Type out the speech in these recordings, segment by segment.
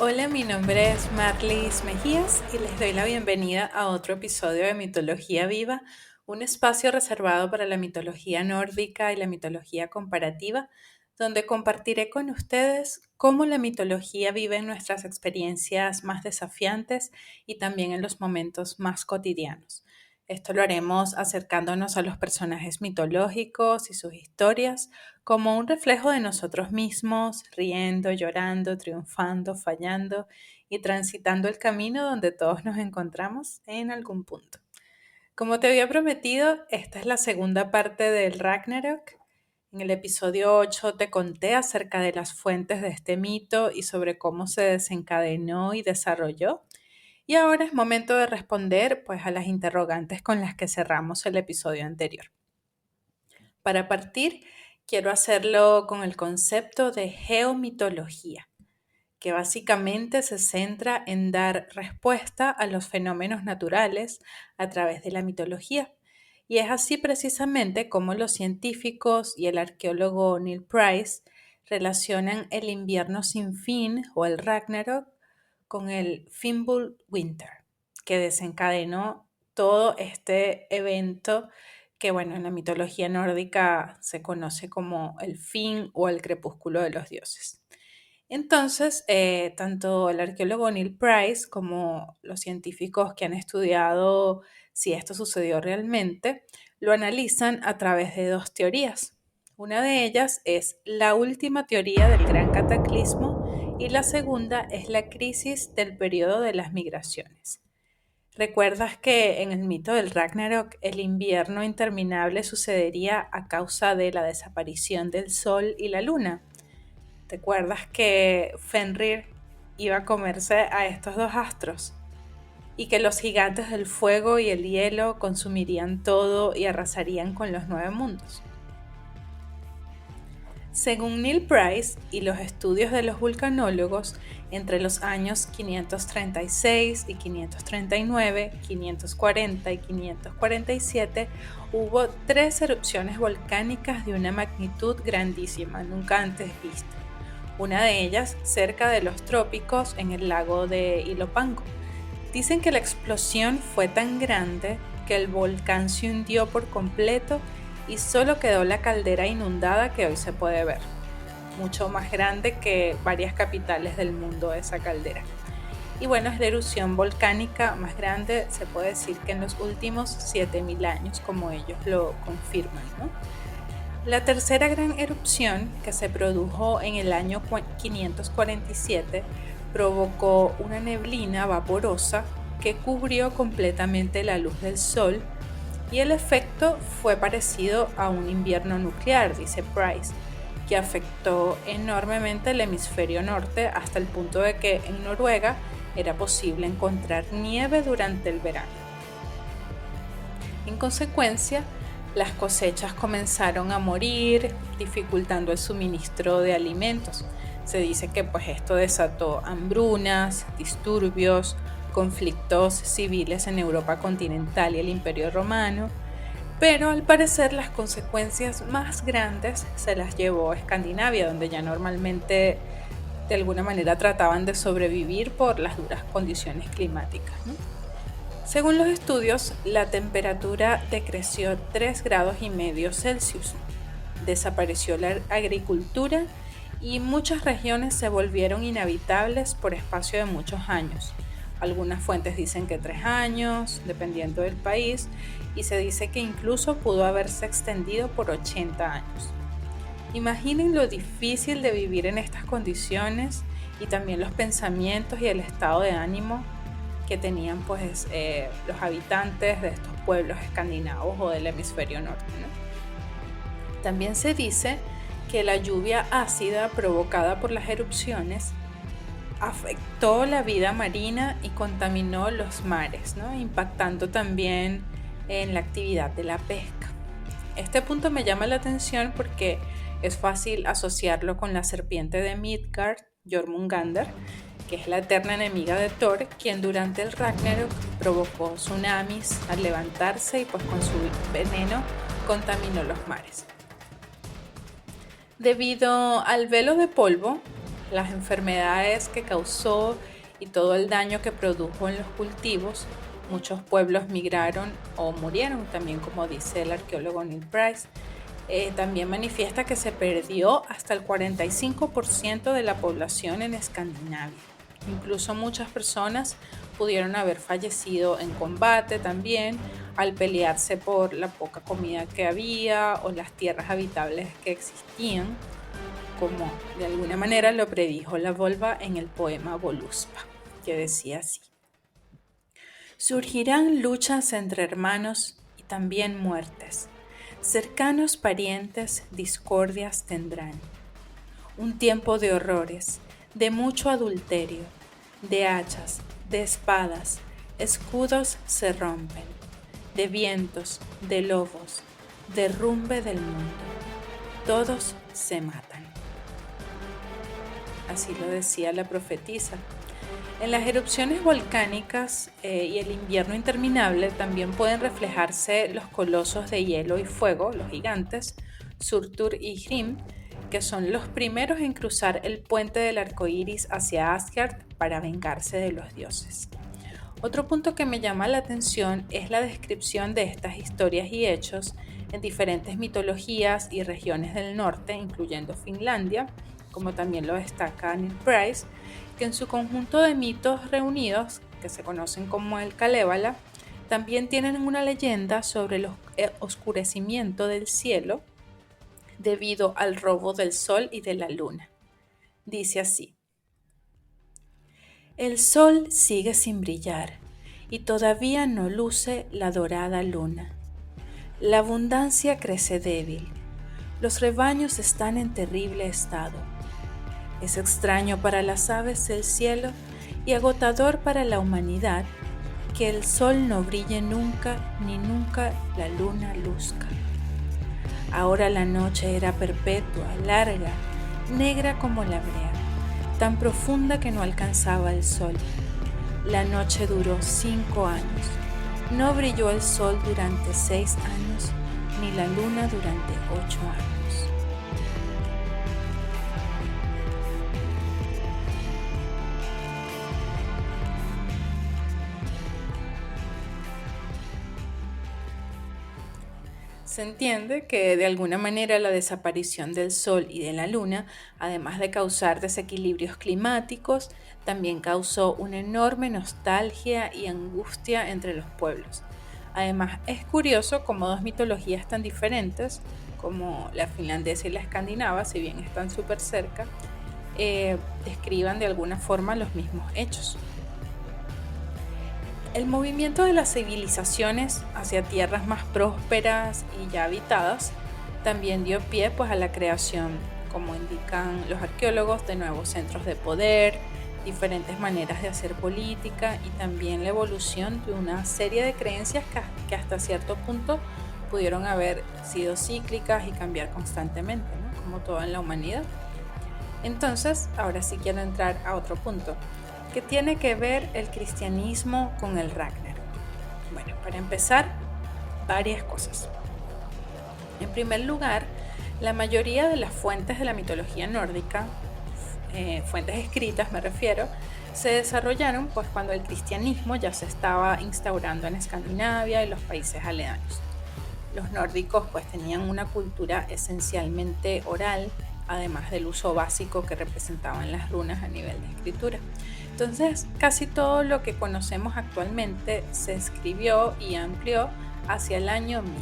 Hola, mi nombre es Marlis Mejías y les doy la bienvenida a otro episodio de Mitología Viva, un espacio reservado para la mitología nórdica y la mitología comparativa, donde compartiré con ustedes cómo la mitología vive en nuestras experiencias más desafiantes y también en los momentos más cotidianos. Esto lo haremos acercándonos a los personajes mitológicos y sus historias como un reflejo de nosotros mismos, riendo, llorando, triunfando, fallando y transitando el camino donde todos nos encontramos en algún punto. Como te había prometido, esta es la segunda parte del Ragnarok. En el episodio 8 te conté acerca de las fuentes de este mito y sobre cómo se desencadenó y desarrolló. Y ahora es momento de responder pues, a las interrogantes con las que cerramos el episodio anterior. Para partir, quiero hacerlo con el concepto de geomitología, que básicamente se centra en dar respuesta a los fenómenos naturales a través de la mitología. Y es así precisamente como los científicos y el arqueólogo Neil Price relacionan el invierno sin fin o el Ragnarok con el Fimbulwinter, que desencadenó todo este evento que, bueno, en la mitología nórdica se conoce como el fin o el crepúsculo de los dioses. Entonces, tanto el arqueólogo Neil Price como los científicos que han estudiado si esto sucedió realmente, lo analizan a través de dos teorías. Una de ellas es la última teoría del gran cataclismo y la segunda es la crisis del periodo de las migraciones. ¿Recuerdas que en el mito del Ragnarok el invierno interminable sucedería a causa de la desaparición del sol y la luna? ¿Te acuerdas que Fenrir iba a comerse a estos dos astros? Y que los gigantes del fuego y el hielo consumirían todo y arrasarían con los 9 mundos. Según Neil Price y los estudios de los vulcanólogos, entre los años 536 y 539, 540 y 547, hubo 3 erupciones volcánicas de una magnitud grandísima, nunca antes vista. Una de ellas cerca de los trópicos en el lago de Ilopango. Dicen que la explosión fue tan grande que el volcán se hundió por completo y solo quedó la caldera inundada que hoy se puede ver. Mucho más grande que varias capitales del mundo esa caldera. Y bueno, es la erupción volcánica más grande, se puede decir que en los últimos 7000 años, como ellos lo confirman, ¿no? La tercera gran erupción, que se produjo en el año 547, provocó una neblina vaporosa que cubrió completamente la luz del sol y el efecto fue parecido a un invierno nuclear, dice Price, que afectó enormemente el hemisferio norte hasta el punto de que en Noruega era posible encontrar nieve durante el verano. En consecuencia, las cosechas comenzaron a morir, dificultando el suministro de alimentos. Se dice que pues esto desató hambrunas, disturbios, conflictos civiles en Europa continental y el Imperio Romano, pero al parecer las consecuencias más grandes se las llevó a Escandinavia, donde ya normalmente de alguna manera trataban de sobrevivir por las duras condiciones climáticas, ¿no? Según los estudios, la temperatura decreció 3,5 grados Celsius, desapareció la agricultura y muchas regiones se volvieron inhabitables por espacio de muchos años. Algunas fuentes dicen que 3 años, dependiendo del país, y se dice que incluso pudo haberse extendido por 80 años. Imaginen lo difícil de vivir en estas condiciones y también los pensamientos y el estado de ánimo que tenían pues, los habitantes de estos pueblos escandinavos o del hemisferio norte, ¿no? También se dice que la lluvia ácida provocada por las erupciones afectó la vida marina y contaminó los mares, ¿no? Impactando también en la actividad de la pesca. Este punto me llama la atención porque es fácil asociarlo con la serpiente de Midgard, Jormungandr, que es la eterna enemiga de Thor, quien durante el Ragnarok provocó tsunamis al levantarse y pues con su veneno contaminó los mares. Debido al velo de polvo, las enfermedades que causó y todo el daño que produjo en los cultivos, muchos pueblos migraron o murieron, también como dice el arqueólogo Neil Price. También manifiesta que se perdió hasta el 45% de la población en Escandinavia. Incluso muchas personas pudieron haber fallecido en combate también al pelearse por la poca comida que había o las tierras habitables que existían, como de alguna manera lo predijo la Volva en el poema Voluspa, que decía así: surgirán luchas entre hermanos y también muertes. Cercanos parientes discordias tendrán. Un tiempo de horrores, de mucho adulterio, de hachas, de espadas, escudos se rompen, de vientos, de lobos, derrumbe del mundo. Todos se matan. Así lo decía la profetisa. En las erupciones volcánicas y el invierno interminable también pueden reflejarse los colosos de hielo y fuego, los gigantes, Surtur y Hrym, que son los primeros en cruzar el puente del arco iris hacia Asgard para vengarse de los dioses. Otro punto que me llama la atención es la descripción de estas historias y hechos en diferentes mitologías y regiones del norte, incluyendo Finlandia, como también lo destaca Neil Price, que en su conjunto de mitos reunidos, que se conocen como el Kalevala, también tienen una leyenda sobre el oscurecimiento del cielo debido al robo del sol y de la luna. Dice así: el sol sigue sin brillar y todavía no luce la dorada luna. La abundancia crece débil. Los rebaños están en terrible estado. Es extraño para las aves del cielo y agotador para la humanidad que el sol no brille nunca ni nunca la luna luzca. Ahora la noche era perpetua, larga, negra como la brea, tan profunda que no alcanzaba el sol. La noche duró 5 años. No brilló el sol durante 6 años, ni la luna durante 8 años. Se entiende que de alguna manera la desaparición del Sol y de la Luna, además de causar desequilibrios climáticos, también causó una enorme nostalgia y angustia entre los pueblos. Además, es curioso cómo dos mitologías tan diferentes, como la finlandesa y la escandinava, si bien están súper cerca, describan de alguna forma los mismos hechos. El movimiento de las civilizaciones hacia tierras más prósperas y ya habitadas también dio pie a la creación, como indican los arqueólogos, de nuevos centros de poder, diferentes maneras de hacer política y también la evolución de una serie de creencias que hasta cierto punto pudieron haber sido cíclicas y cambiar constantemente, ¿no? Como todo en la humanidad. Entonces, ahora sí quiero entrar a otro punto. ¿Qué tiene que ver el cristianismo con el Ragnarok? Bueno, para empezar, varias cosas. En primer lugar, la mayoría de las fuentes de la mitología nórdica, fuentes escritas me refiero, se desarrollaron cuando el cristianismo ya se estaba instaurando en Escandinavia y los países aledaños. Los nórdicos tenían una cultura esencialmente oral, además del uso básico que representaban las runas a nivel de escritura. Entonces, casi todo lo que conocemos actualmente se escribió y amplió hacia el año 1000.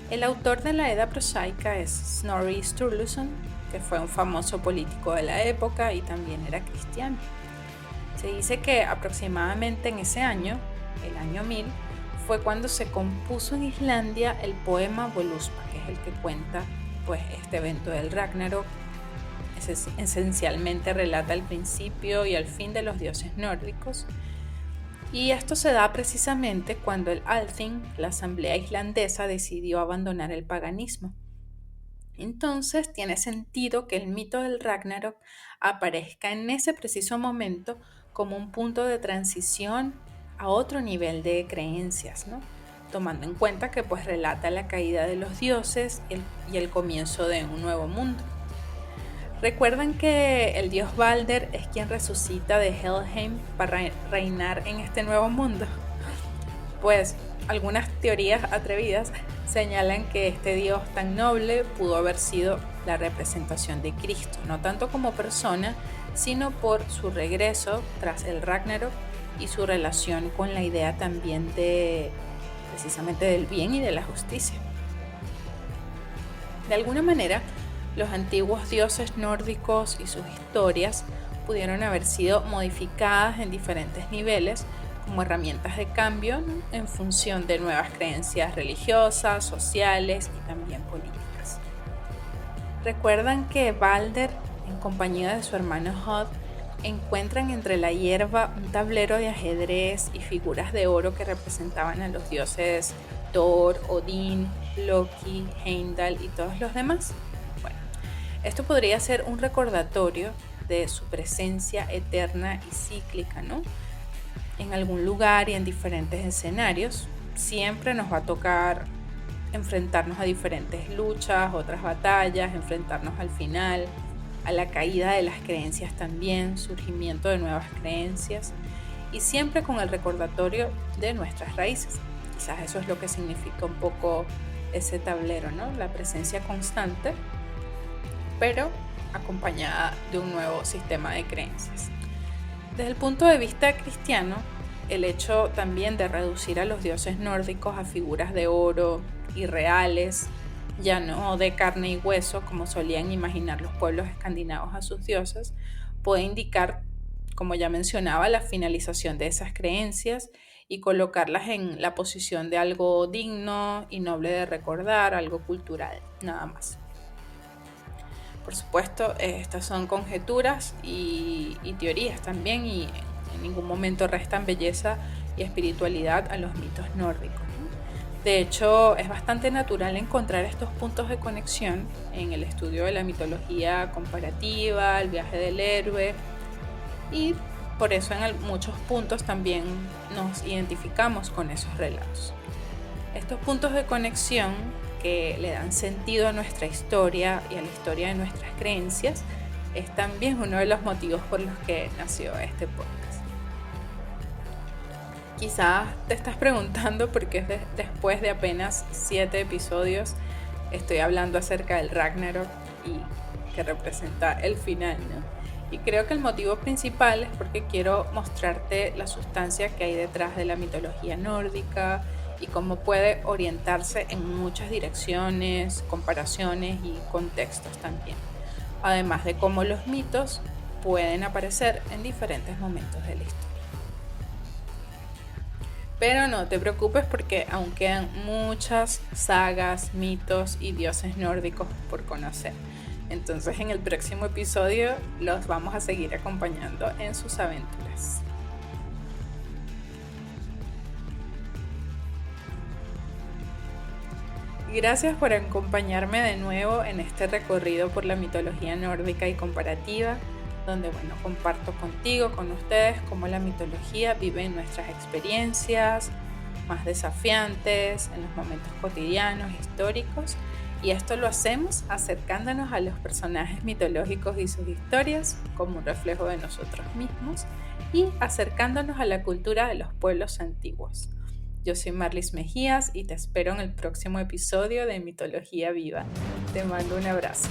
El autor de la Edda prosaica es Snorri Sturluson, que fue un famoso político de la época y también era cristiano. Se dice que aproximadamente en ese año, el año 1000, fue cuando se compuso en Islandia el poema Voluspa, que es el que cuenta este evento del Ragnarok. Esencialmente relata el principio y el fin de los dioses nórdicos, y esto se da precisamente cuando el Althing, la asamblea islandesa, decidió abandonar el paganismo. Entonces tiene sentido que el mito del Ragnarok aparezca en ese preciso momento como un punto de transición a otro nivel de creencias, ¿no? Tomando en cuenta que relata la caída de los dioses y el comienzo de un nuevo mundo. ¿Recuerdan que el dios Balder es quien resucita de Helheim para reinar en este nuevo mundo? Pues algunas teorías atrevidas señalan que este dios tan noble pudo haber sido la representación de Cristo, no tanto como persona, sino por su regreso tras el Ragnarok y su relación con la idea también de precisamente del bien y de la justicia. De alguna manera, los antiguos dioses nórdicos y sus historias pudieron haber sido modificadas en diferentes niveles como herramientas de cambio, ¿no?, en función de nuevas creencias religiosas, sociales y también políticas. Recuerdan que Balder, en compañía de su hermano Hod, encuentran entre la hierba un tablero de ajedrez y figuras de oro que representaban a los dioses Thor, Odín, Loki, Heimdall y todos los demás. Bueno, esto podría ser un recordatorio de su presencia eterna y cíclica, ¿no? En algún lugar y en diferentes escenarios. Siempre nos va a tocar enfrentarnos a diferentes luchas, otras batallas, enfrentarnos al final, a la caída de las creencias también, surgimiento de nuevas creencias y siempre con el recordatorio de nuestras raíces. Quizás eso es lo que significa un poco ese tablero, ¿no? La presencia constante, pero acompañada de un nuevo sistema de creencias. Desde el punto de vista cristiano, el hecho también de reducir a los dioses nórdicos a figuras de oro irreales, ya no de carne y hueso como solían imaginar los pueblos escandinavos a sus dioses, puede indicar, como ya mencionaba, la finalización de esas creencias y colocarlas en la posición de algo digno y noble de recordar, algo cultural, nada más. Por supuesto, estas son conjeturas y teorías también, y en ningún momento restan belleza y espiritualidad a los mitos nórdicos. De hecho, es bastante natural encontrar estos puntos de conexión en el estudio de la mitología comparativa, el viaje del héroe, y por eso en muchos puntos también nos identificamos con esos relatos. Estos puntos de conexión que le dan sentido a nuestra historia y a la historia de nuestras creencias es también uno de los motivos por los que nació este podcast. Quizás te estás preguntando por qué después de apenas 7 episodios estoy hablando acerca del Ragnarok y que representa el final, ¿no? Y creo que el motivo principal es porque quiero mostrarte la sustancia que hay detrás de la mitología nórdica y cómo puede orientarse en muchas direcciones, comparaciones y contextos también. Además de cómo los mitos pueden aparecer en diferentes momentos de la historia. Pero no te preocupes porque aún quedan muchas sagas, mitos y dioses nórdicos por conocer. Entonces en el próximo episodio los vamos a seguir acompañando en sus aventuras. Gracias por acompañarme de nuevo en este recorrido por la mitología nórdica y comparativa, donde comparto contigo, con ustedes, cómo la mitología vive en nuestras experiencias más desafiantes, en los momentos cotidianos, históricos, y esto lo hacemos acercándonos a los personajes mitológicos y sus historias como un reflejo de nosotros mismos y acercándonos a la cultura de los pueblos antiguos. Yo soy Marlis Mejías y te espero en el próximo episodio de Mitología Viva. Te mando un abrazo.